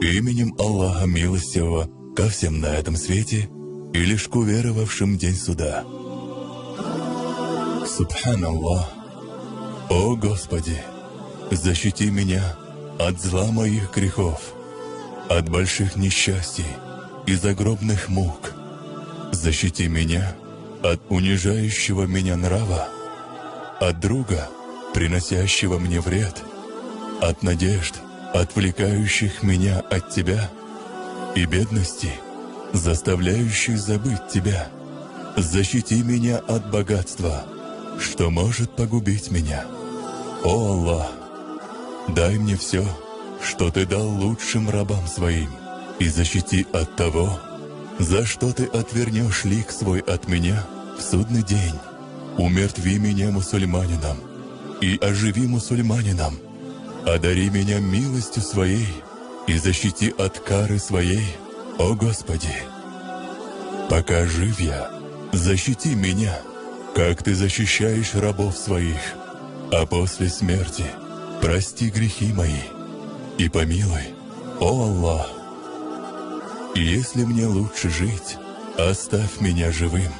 Именем Аллаха Милостивого ко всем на этом свете и лишь к уверовавшим день суда. Субханаллах. О Господи, защити меня от зла моих грехов, от больших несчастий и загробных мук. Защити меня от унижающего меня нрава, от друга, приносящего мне вред, от надежд, отвлекающих меня от Тебя, и бедности, заставляющих забыть Тебя. Защити меня от богатства, что может погубить меня. О Аллах, дай мне все, что Ты дал лучшим рабам Своим, и защити от того, за что Ты отвернешь лик свой от меня в судный день. Умертви меня мусульманином и оживи мусульманином. Одари меня милостью Своей и защити от кары Своей, о Господи. Пока жив я, защити меня, как Ты защищаешь рабов Своих, а после смерти прости грехи мои и помилуй, о Аллах. И если мне лучше жить, оставь меня живым,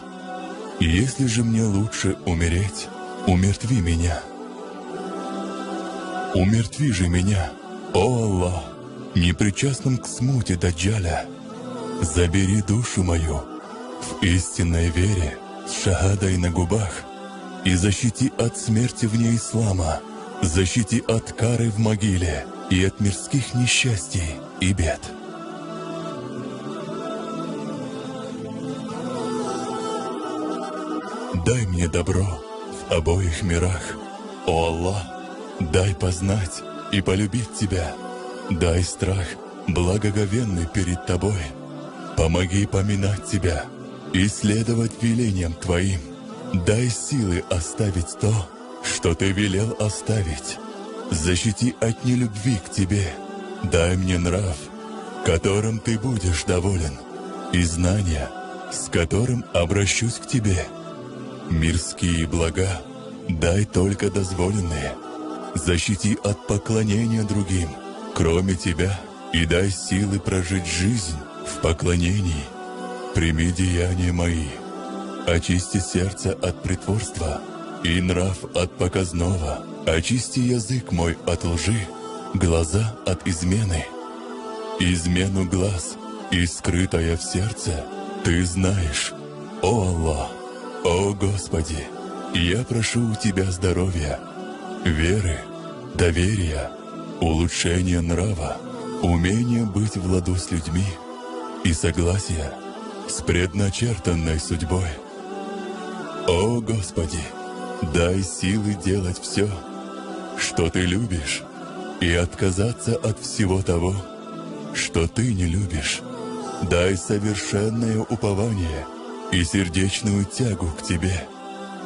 и если же мне лучше умереть, умертви меня. Умертви же меня, о Аллах, непричастным к смуте Даджаля. Забери душу мою в истинной вере с шахадой на губах и защити от смерти вне ислама, защити от кары в могиле и от мирских несчастий и бед. Дай мне добро в обоих мирах, о Аллах. Дай познать и полюбить Тебя. Дай страх благоговенный перед Тобой. Помоги поминать Тебя и следовать велениям Твоим. Дай силы оставить то, что Ты велел оставить. Защити от нелюбви к Тебе. Дай мне нрав, которым Ты будешь доволен, и знания, с которым обращусь к Тебе. Мирские блага дай только дозволенные. Защити от поклонения другим, кроме Тебя, и дай силы прожить жизнь в поклонении. Прими деяния мои, очисти сердце от притворства и нрав от показного, очисти язык мой от лжи, глаза от измены. Измену глаз и скрытое в сердце Ты знаешь, о Аллах. О Господи, я прошу у Тебя здоровья, веры, доверия, улучшения нрава, умения быть в ладу с людьми и согласия с предначертанной судьбой. О Господи, дай силы делать все, что Ты любишь, и отказаться от всего того, что Ты не любишь. Дай совершенное упование и сердечную тягу к Тебе.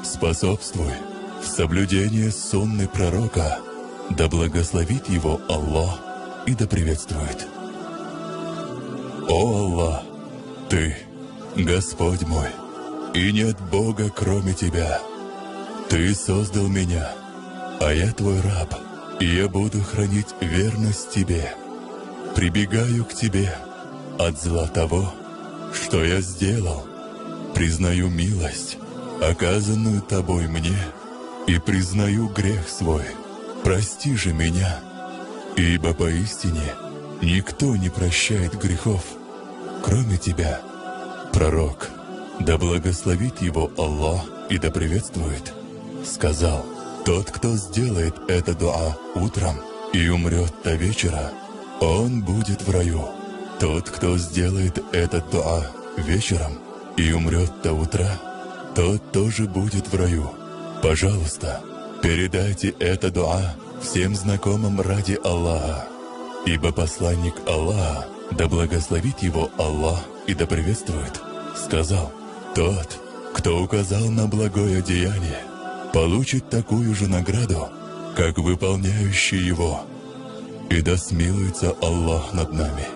Способствуй в соблюдении сунны пророка, да благословит его Аллах и да приветствует. О Аллах, Ты, Господь мой, и нет Бога кроме Тебя. Ты создал меня, а я Твой раб, и я буду хранить верность Тебе. Прибегаю к Тебе от зла того, что я сделал. Признаю милость, оказанную Тобой мне, и признаю грех свой. Прости же меня, ибо поистине никто не прощает грехов, кроме Тебя. Пророк, да благословит его Аллах и да приветствует, сказал: тот, кто сделает это дуа утром и умрет до вечера, он будет в раю. Тот, кто сделает этот дуа вечером и умрет до утра, тот тоже будет в раю. Пожалуйста, передайте это дуа всем знакомым ради Аллаха, ибо посланник Аллаха, да благословит его Аллах и да приветствует, сказал: тот, кто указал на благое деяние, получит такую же награду, как выполняющий его. И да смилуется Аллах над нами.